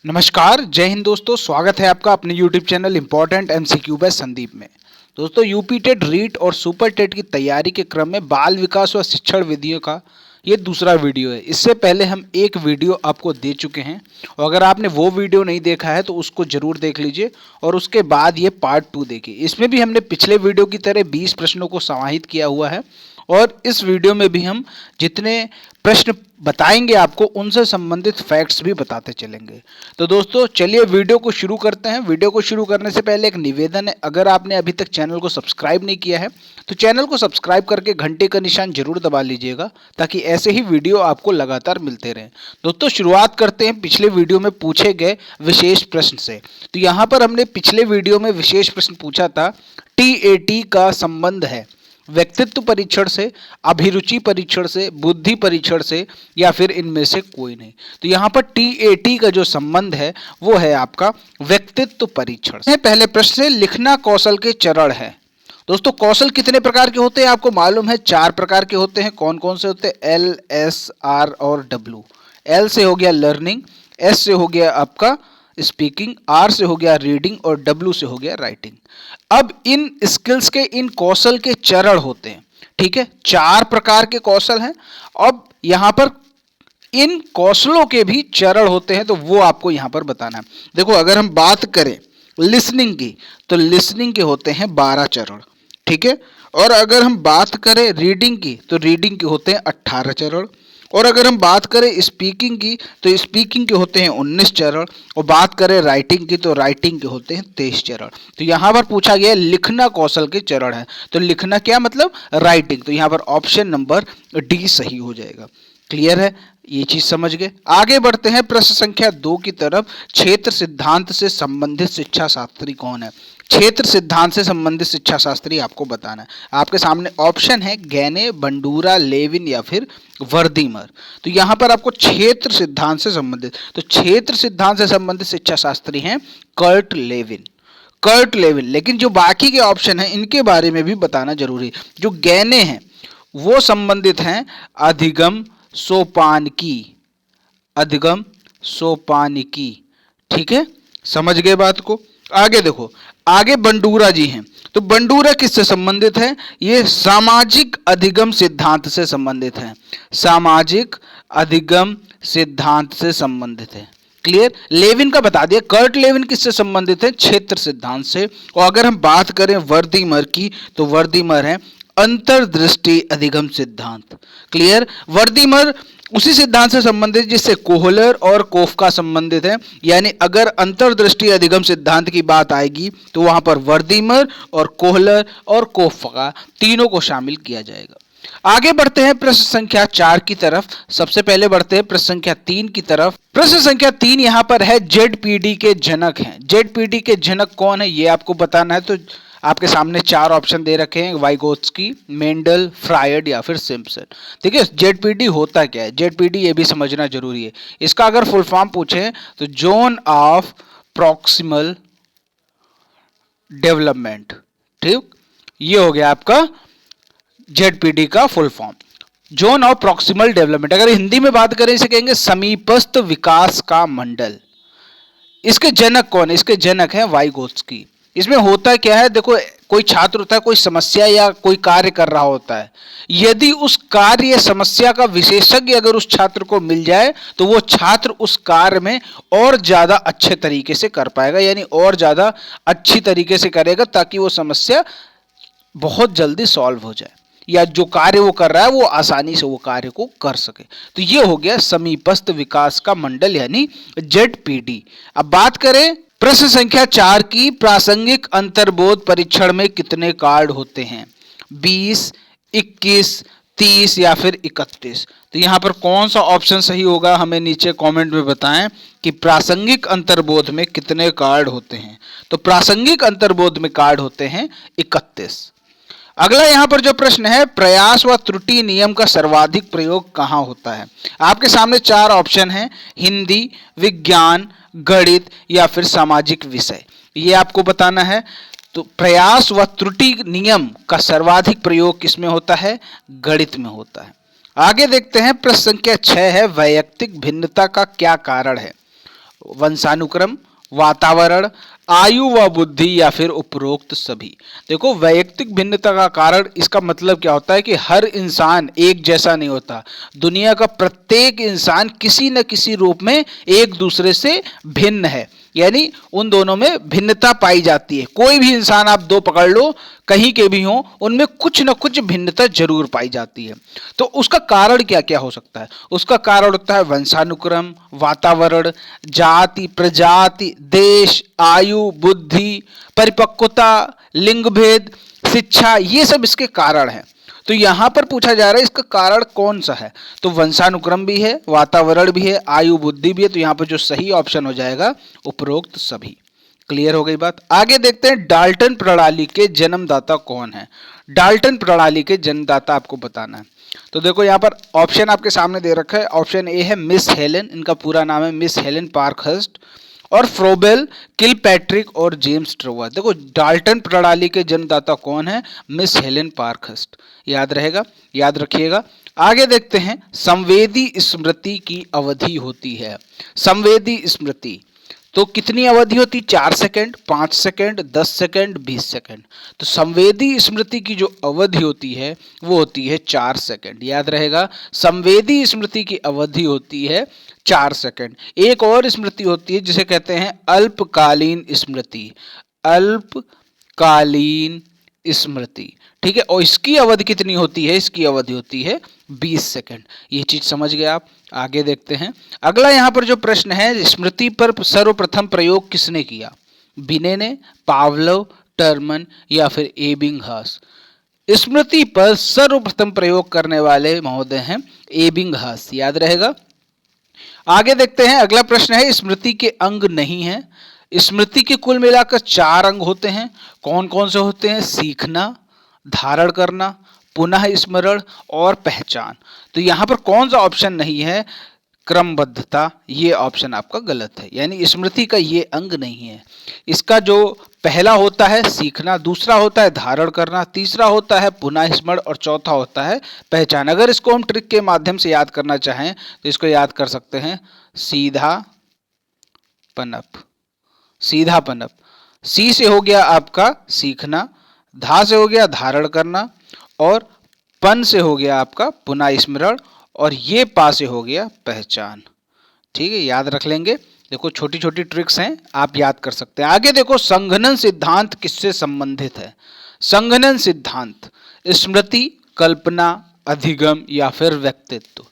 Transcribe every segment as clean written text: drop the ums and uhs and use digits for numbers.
नमस्कार, जय हिंद दोस्तों। स्वागत है आपका अपने YouTube channel important MCQ by Sandeep में। दोस्तों, यूपी टेट, रीट और सुपर टेट की तैयारी के क्रम में बाल विकास व शिक्षण विधियों का ये दूसरा वीडियो है। इससे पहले हम एक वीडियो आपको दे चुके हैं और अगर आपने वो वीडियो नहीं देखा है तो उसको जरूर देख लीजिए और उसके बाद ये पार्ट 2 देखिए। इसमें भी हमने पिछले वीडियो की तरह 20 प्रश्नों को समाहित किया हुआ है और इस वीडियो में भी हम जितने प्रश्न बताएंगे आपको उनसे संबंधित फैक्ट्स भी बताते चलेंगे। तो दोस्तों चलिए वीडियो को शुरू करते हैं। वीडियो को शुरू करने से पहले एक निवेदन है, अगर आपने अभी तक चैनल को सब्सक्राइब नहीं किया है तो चैनल को सब्सक्राइब करके घंटे का निशान जरूर दबा लीजिएगा ताकि ऐसे ही वीडियो आपको लगातार मिलते रहें। दोस्तों शुरुआत करते हैं पिछले वीडियो में पूछे गए विशेष प्रश्न से। तो यहाँ पर हमने पिछले वीडियो में विशेष प्रश्न पूछा था, TAT का संबंध है व्यक्तित्व परीक्षण से, अभिरुचि परीक्षण से, बुद्धि परीक्षण से या फिर इनमें से कोई नहीं। तो यहाँ पर TAT का जो संबंध है वो है आपका व्यक्तित्व परीक्षण से। पहले प्रश्न से, लिखना कौशल के चरण है। दोस्तों कौशल कितने प्रकार के होते हैं आपको मालूम है? 4 प्रकार के होते हैं। कौन कौन से होते हैं? L, S, R और W। L से हो गया लर्निंग, S से हो गया आपका स्पीकिंग, R से हो गया रीडिंग और W से हो गया राइटिंग। अब इन स्किल्स के, इन कौशल के चरण होते हैं, ठीक है। 4 प्रकार के कौशल हैं। अब यहां पर इन कौशलों के भी चरण होते हैं तो वो आपको यहां पर बताना है। देखो अगर हम बात करें लिसनिंग की तो लिसनिंग के होते हैं 12 चरण, ठीक है। और अगर हम बात करें रीडिंग की तो रीडिंग के होते हैं 18 चरण। और अगर हम बात करें स्पीकिंग की तो स्पीकिंग के होते हैं 19 चरण। और बात करें राइटिंग की तो राइटिंग के होते हैं 23 चरण। तो यहाँ पर पूछा गया लिखना कौशल के चरण है, तो लिखना क्या मतलब? राइटिंग। तो यहाँ पर ऑप्शन नंबर डी सही हो जाएगा। क्लियर है, ये चीज समझ गए। आगे बढ़ते हैं प्रश्न संख्या 2 की तरफ। क्षेत्र सिद्धांत से संबंधित शिक्षा शास्त्री कौन है? क्षेत्र सिद्धांत से संबंधित शिक्षा शास्त्री आपको बताना है। आपके सामने ऑप्शन है गैने, बंडूरा, लेविन या फिर वर्दीमर। तो यहां पर आपको क्षेत्र सिद्धांत से संबंधित, तो क्षेत्र सिद्धांत से संबंधित शिक्षा शास्त्री हैं कर्ट लेविन। Kurt Lewin. लेकिन जो बाकी के ऑप्शन हैं इनके बारे में भी बताना जरूरी है। जो गैने हैं वो संबंधित हैं अधिगम सोपानकी, अधिगम सोपानिकी, ठीक है। समझ गए बात को? आगे देखो, आगे बंडूरा जी हैं। तो बंडूरा किससे संबंधित है? ये सामाजिक अधिगम सिद्धांत से संबंधित है। सामाजिक अधिगम सिद्धांत से संबंधित है। क्लियर। लेविन का बता दिया। कर्ट लेविन किससे संबंधित है? क्षेत्र सिद्धांत से। और अगर हम बात करें वर्दीमर की तो वर्दीमर है अंतर्दृष्टि अधिगम सिद्धांत। क्लियर। वर्दीमर उसी सिद्धांत से संबंधित जिससे कोहलर और कोफका संबंधित है। यानी अगर अंतर्दृष्टि अधिगम सिद्धांत की बात आएगी तो वहां पर वर्दीमर और कोहलर और कोफका तीनों को शामिल किया जाएगा। आगे बढ़ते हैं प्रश्न संख्या 4 की तरफ। सबसे पहले बढ़ते हैं प्रश्न संख्या 3 की तरफ। प्रश्न संख्या 3 यहां पर है ZPD के जनक हैं। ZPD के जनक कौन है ये आपको बताना है। तो आपके सामने 4 ऑप्शन दे रखे हैं, वाइगोत्स्की, मेंडल, फ्रायड या फिर सिम्पसन। ठीक है। ZPD होता क्या है? ZPD ये भी समझना जरूरी है। इसका अगर फुल फॉर्म पूछे तो जोन ऑफ प्रॉक्सिमल डेवलपमेंट, ठीक। ये हो गया आपका ZPD का full form, zone of proximal development. अगर हिंदी में बात करें इसे कहेंगे समीपस्थ विकास का मंडल। इसके जनक कौन है? इसके जनक है वाइगोत्स्की। इसमें होता क्या है, देखो कोई छात्र होता है, कोई समस्या या कोई कार्य कर रहा होता है। यदि उस कार्य या समस्या का विशेषज्ञ अगर उस छात्र को मिल जाए तो वो छात्र उस कार्य में और ज्यादा अच्छे तरीके से कर पाएगा, यानी और ज्यादा अच्छी तरीके से करेगा ताकि वो समस्या बहुत जल्दी सॉल्व हो जाए या जो कार्य वो कर रहा है वो आसानी से वो कार्य को कर सके। तो ये हो गया समीपस्थ विकास का मंडल यानी ZPD। अब बात करें प्रश्न संख्या 4 की। प्रासंगिक अंतर्बोध परीक्षण में कितने कार्ड होते हैं? 20, 21, 30 या फिर 31। तो यहां पर कौन सा ऑप्शन सही होगा हमें नीचे कमेंट में बताएं कि प्रासंगिक अंतर्बोध में कितने कार्ड होते हैं। तो प्रासंगिक अंतर्बोध में कार्ड होते हैं 31। अगला यहां पर जो प्रश्न है, प्रयास व त्रुटि नियम का सर्वाधिक प्रयोग कहां होता है? आपके सामने 4 ऑप्शन हैं, हिंदी, विज्ञान, गणित या फिर सामाजिक विषय। ये आपको बताना है। तो प्रयास व त्रुटि नियम का सर्वाधिक प्रयोग किसमें होता है? गणित में होता है। आगे देखते हैं प्रश्न संख्या 6 है, वैयक्तिक भिन्नता का क्या कारण है? वंशानुक्रम, वातावरण, आयु व बुद्धि या फिर उपरोक्त सभी। देखो वैयक्तिक भिन्नता का कारण, इसका मतलब क्या होता है कि हर इंसान एक जैसा नहीं होता। दुनिया का प्रत्येक इंसान किसी न किसी रूप में एक दूसरे से भिन्न है, यानी उन दोनों में भिन्नता पाई जाती है। कोई भी इंसान आप दो पकड़ लो, कहीं के भी हों, उनमें कुछ न कुछ भिन्नता जरूर पाई जाती है। तो उसका कारण क्या क्या हो सकता है? उसका कारण होता है वंशानुक्रम, वातावरण, जाति, प्रजाति, देश, आयु, बुद्धि, परिपक्वता, लिंग भेद, शिक्षा, ये सब इसके कारण हैं। तो यहां पर पूछा जा रहा है इसका कारण कौन सा है? तो वंशानुक्रम भी है, वातावरण भी है, आयु बुद्धि भी है। तो यहां पर जो सही ऑप्शन हो जाएगा उपरोक्त सभी। क्लियर हो गई बात। आगे देखते हैं डाल्टन प्रणाली के जन्मदाता कौन है। डाल्टन प्रणाली के जन्मदाता आपको बताना है। तो देखो यहाँ पर ऑप्शन आपके सामने दे रखा है। ऑप्शन ए है मिस हेलेन, इनका पूरा नाम है मिस हेलेन पार्कहर्स्ट, और फ्रोबेल, किलपैट्रिक और जेम्स ट्रोवर। देखो डाल्टन प्रणाली के जन्मदाता कौन है? Miss Helen Parkhurst. याद रहेगा, याद रखिएगा। आगे देखते हैं संवेदी स्मृति की अवधि होती है। संवेदी स्मृति तो कितनी अवधि होती? 4 सेकंड, 5 सेकंड, 10 सेकंड, 20 सेकंड। तो संवेदी स्मृति की जो अवधि होती है वो होती है 4 सेकंड। याद रहेगा, संवेदी स्मृति की अवधि होती है 4 सेकंड। एक और स्मृति होती है जिसे कहते हैं अल्पकालीन स्मृति। अल्पकालीन स्मृति, ठीक है। और इसकी अवधि कितनी होती है? इसकी अवधि होती है 20 सेकंड। ये चीज समझ गए आप। आगे देखते हैं अगला। यहां पर जो प्रश्न है, स्मृति पर सर्वप्रथम प्रयोग किसने किया? बिने ने, पावलोव, टर्मन या फिर एबिंगहॉस? स्मृति पर सर्वप्रथम प्रयोग करने वाले महोदय हैं एबिंगहॉस। याद रहेगा। आगे देखते हैं अगला प्रश्न है, स्मृति के अंग नहीं है। स्मृति के कुल मिलाकर 4 अंग होते हैं। कौन कौन से होते हैं? सीखना, धारण करना, पुनः स्मरण और पहचान। तो यहां पर कौन सा ऑप्शन नहीं है? क्रमबद्धता। ये ऑप्शन आपका गलत है, यानी स्मृति का ये अंग नहीं है। इसका जो पहला होता है सीखना, दूसरा होता है धारण करना, तीसरा होता है पुनः स्मरण और चौथा होता है पहचान। अगर इसको हम ट्रिक के माध्यम से याद करना चाहें तो इसको याद कर सकते हैं सीधा पनप। सीधा पनप। सी से हो गया आपका सीखना, धा से हो गया धारण करना, और पन से हो गया आपका पुनः स्मरण, और ये पा से हो गया पहचान। ठीक है, याद रख लेंगे। देखो छोटी छोटी ट्रिक्स हैं, आप याद कर सकते हैं। आगे देखो संघनन सिद्धांत किससे संबंधित है? संघनन सिद्धांत स्मृति, कल्पना, अधिगम या फिर व्यक्तित्व?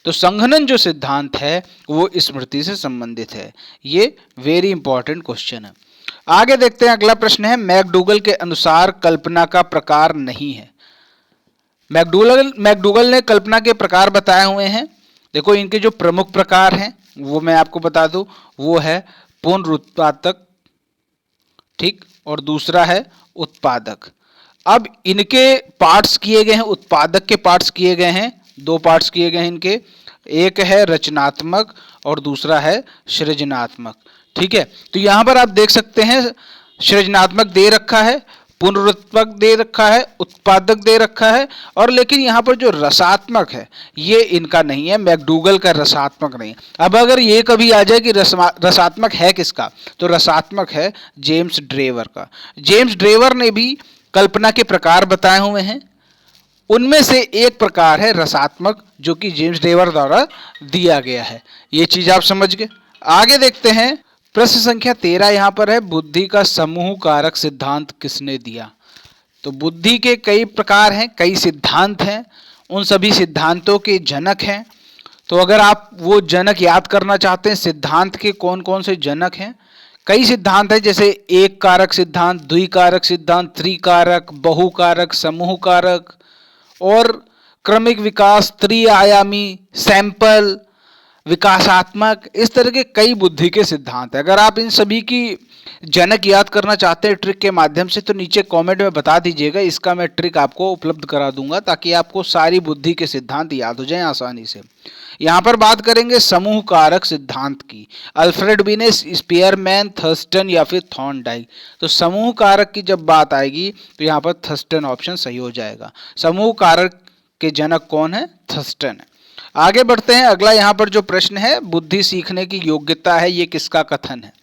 तो संघनन जो सिद्धांत है वो स्मृति से संबंधित है। ये वेरी इंपॉर्टेंट क्वेश्चन है। आगे देखते हैं अगला प्रश्न है, मैकडूगल के अनुसार कल्पना का प्रकार नहीं है। मैकडूगल ने कल्पना के प्रकार बताए हुए हैं। देखो इनके जो प्रमुख प्रकार हैं वो मैं आपको बता दूं, वो है पुनरुत्पादक, ठीक, और दूसरा है उत्पादक। अब इनके पार्ट्स किए गए हैं, उत्पादक के पार्ट्स किए गए हैं, 2 पार्ट्स किए गए हैं इनके। एक है रचनात्मक और दूसरा है सृजनात्मक। ठीक है, तो यहां पर आप देख सकते हैं सृजनात्मक दे रखा है, पुनरुत्पादक दे रखा है, उत्पादक दे रखा है, और लेकिन यहाँ पर जो रसात्मक है ये इनका नहीं है, मैकडूगल का रसात्मक नहीं। अब अगर ये कभी आ जाए कि रसात्मक है किसका, तो रसात्मक है जेम्स ड्रेवर का। जेम्स ड्रेवर ने भी कल्पना के प्रकार बताए हुए हैं, उनमें से एक प्रकार है रसात्मक जो कि जेम्स ड्रेवर द्वारा दिया गया है। ये चीज आप समझ गए। आगे देखते हैं प्रश्न संख्या 13 यहां पर है, बुद्धि का समूह कारक सिद्धांत किसने दिया? तो बुद्धि के कई प्रकार हैं, कई सिद्धांत हैं, उन सभी सिद्धांतों के जनक हैं। तो अगर आप वो जनक याद करना चाहते हैं, सिद्धांत के कौन कौन से जनक हैं, कई सिद्धांत हैं, जैसे एक कारक सिद्धांत, द्विकारक सिद्धांत, त्रिकारक, बहुकारक, समूह कारक और क्रमिक विकास, त्रिआयामी, सैंपल, विकासात्मक, इस तरह के कई बुद्धि के सिद्धांत है। अगर आप इन सभी की जनक याद करना चाहते हैं ट्रिक के माध्यम से तो नीचे कमेंट में बता दीजिएगा, इसका मैं ट्रिक आपको उपलब्ध करा दूंगा ताकि आपको सारी बुद्धि के सिद्धांत याद हो जाएं आसानी से। यहाँ पर बात करेंगे समूह कारक सिद्धांत की, अल्फ्रेड बिनेस, स्पीयरमैन, थर्स्टन या फिर थॉर्नडाइक। तो समूह कारक की जब बात आएगी तो यहाँ पर थर्स्टन ऑप्शन सही हो जाएगा। समूह कारक के जनक कौन है? थर्स्टन है। आगे बढ़ते हैं। अगला यहाँ पर जो प्रश्न है, बुद्धि सीखने की योग्यता है, ये किसका कथन है?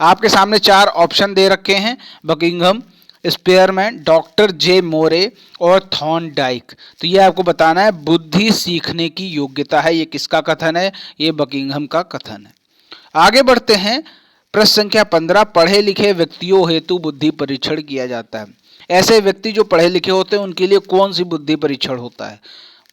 आपके सामने 4 ऑप्शन दे रखे हैं, बकिंघम, स्पेयरमैन, डॉक्टर जे मोरे और थॉर्नडाइक। तो ये आपको बताना है बुद्धि सीखने की योग्यता है, ये किसका कथन है? ये बकिंघम का कथन है। आगे बढ़ते हैं। प्रश्न संख्या 15, पढ़े लिखे व्यक्तियों हेतु बुद्धि परीक्षण किया जाता है। ऐसे व्यक्ति जो पढ़े लिखे होते हैं उनके लिए कौन सी बुद्धि परीक्षण होता है?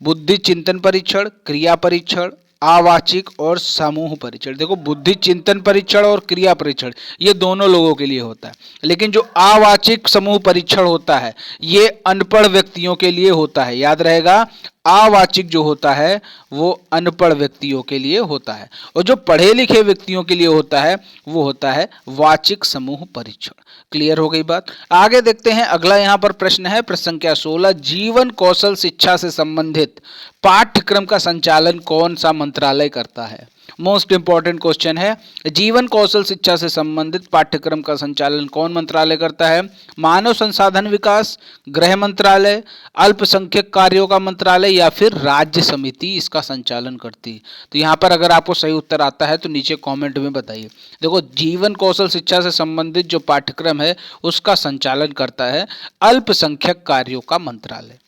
बुद्धि चिंतन परीक्षण, क्रिया परीक्षण, आवाचिक और समूह परीक्षण। देखो, बुद्धि चिंतन परीक्षण और क्रिया परीक्षण ये दोनों लोगों के लिए होता है, लेकिन जो आवाचिक समूह परीक्षण होता है ये अनपढ़ व्यक्तियों के लिए होता है। याद रहेगा, आवाचिक जो होता है वो अनपढ़ व्यक्तियों के लिए होता है, और जो पढ़े लिखे व्यक्तियों के लिए होता है वो होता है वाचिक समूह परीक्षण। क्लियर हो गई बात? आगे देखते हैं। अगला यहाँ पर प्रश्न है, प्रश्न संख्या 16, जीवन कौशल शिक्षा से संबंधित पाठ्यक्रम का संचालन कौन सा मंत्रालय करता है? मोस्ट इंपॉर्टेंट क्वेश्चन है। जीवन कौशल शिक्षा से संबंधित पाठ्यक्रम का संचालन कौन मंत्रालय करता है? मानव संसाधन विकास, गृह मंत्रालय, अल्पसंख्यक कार्यों का मंत्रालय या फिर राज्य समिति इसका संचालन करती है? तो यहाँ पर अगर आपको सही उत्तर आता है तो नीचे कमेंट में बताइए। देखो, जीवन कौशल शिक्षा से संबंधित जो पाठ्यक्रम है उसका संचालन करता है अल्पसंख्यक कार्यों का मंत्रालय।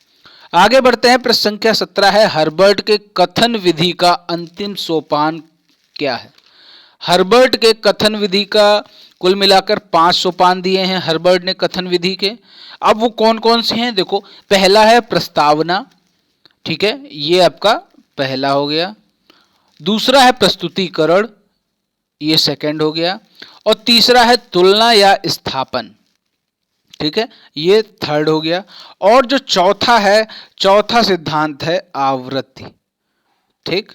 आगे बढ़ते हैं। प्रश्न संख्या 17 है, हर्बर्ट के कथन विधि का अंतिम सोपान क्या है? हर्बर्ट के कथन विधि का कुल मिलाकर 5 सोपान दिए हैं हर्बर्ट ने कथन विधि के। अब वो कौन कौन से हैं? देखो, पहला है प्रस्तावना, ठीक है, ये आपका पहला हो गया। दूसरा है प्रस्तुतिकरण, ये सेकंड हो गया। और तीसरा है तुलना या स्थापन, ठीक है, ये थर्ड हो गया। और जो चौथा सिद्धांत है आवृत्ति, ठीक।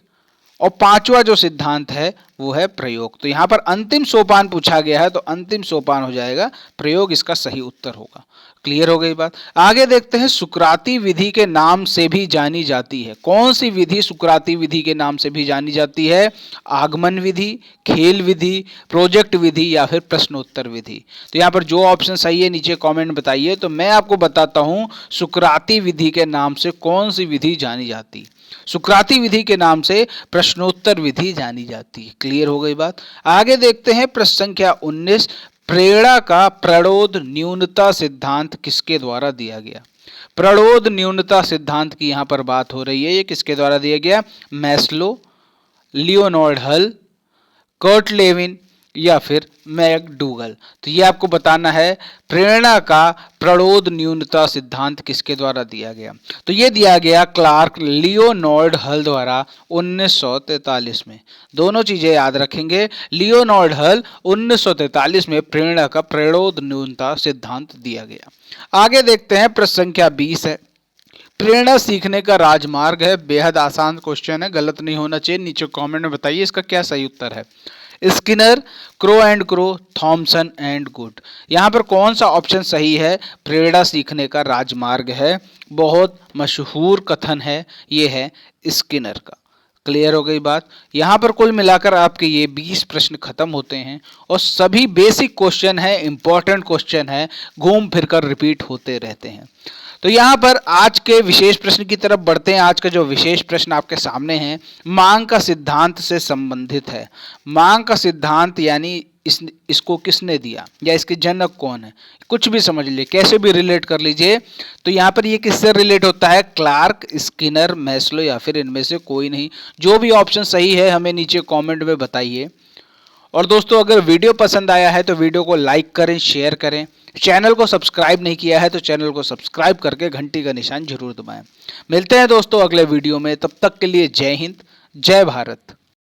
और 5वां जो सिद्धांत है वो है प्रयोग। तो यहां पर अंतिम सोपान पूछा गया है तो अंतिम सोपान हो जाएगा प्रयोग, इसका सही उत्तर होगा। क्लियर हो गई बात? आगे देखते हैं। सुकराती विधि के नाम से भी जानी जाती है। कौन सी विधि सुकराती विधि के नाम से भी जानी जाती है? आगमन विधि, खेल विधि, प्रोजेक्ट विधि या फिर प्रश्नोत्तर विधि? तो यहाँ पर जो ऑप्शन सही है नीचे कमेंट बताइए। तो मैं आपको बताता हूँ सुकराती विधि के नाम से कौन सी विधि जानी जाती है। सुकराती विधि के नाम से प्रश्नोत्तर विधि जानी जाती है। क्लियर हो गई बात? आगे देखते हैं। प्रश्न संख्या 19, प्रेरणा का प्रणोद न्यूनता सिद्धांत किसके द्वारा दिया गया? प्रणोद न्यूनता सिद्धांत की यहां पर बात हो रही है, ये किसके द्वारा दिया गया? मैस्लो, लियोनार्ड हल, कर्ट लेविन या फिर मैकडूगल? तो ये आपको बताना है प्रेरणा का प्रणोद न्यूनता सिद्धांत किसके द्वारा दिया गया। तो ये दिया गया क्लार्क लियोनार्ड हल द्वारा 1943 में। दोनों चीजें याद रखेंगे। लियोनार्ड हल 1943 में प्रेरणा का प्रणोद न्यूनता सिद्धांत दिया गया। आगे देखते हैं। प्रश्न संख्या 20 है, प्रेरणा सीखने का राजमार्ग है। बेहद आसान क्वेश्चन है, गलत नहीं होना चाहिए। नीचे कमेंट में बताइए इसका क्या सही उत्तर है। Skinner, crow and crow, Thomson and good. यहाँ पर कौन सा ऑप्शन सही है? प्रेरणा सीखने का राजमार्ग है, बहुत मशहूर कथन है, ये है स्किनर का। क्लियर हो गई बात? यहाँ पर कुल मिलाकर आपके ये 20 प्रश्न खत्म होते हैं और सभी बेसिक क्वेश्चन है, इंपॉर्टेंट क्वेश्चन है, घूम फिर कर रिपीट होते रहते हैं। तो यहाँ पर आज के विशेष प्रश्न की तरफ बढ़ते हैं। आज का जो विशेष प्रश्न आपके सामने है मांग का सिद्धांत से संबंधित है। मांग का सिद्धांत यानी इसको किसने दिया या इसके जनक कौन है? कुछ भी समझ लीजिए, कैसे भी रिलेट कर लीजिए। तो यहाँ पर ये किससे रिलेट होता है? क्लार्क, स्किनर, मैस्लो या फिर इनमें से कोई नहीं। जो भी ऑप्शन सही है हमें नीचे कमेंट में बताइए। और दोस्तों, अगर वीडियो पसंद आया है तो वीडियो को लाइक करें, शेयर करें। चैनल को सब्सक्राइब नहीं किया है तो चैनल को सब्सक्राइब करके घंटी का निशान जरूर दबाएं। मिलते हैं दोस्तों अगले वीडियो में, तब तक के लिए जय हिंद, जय भारत।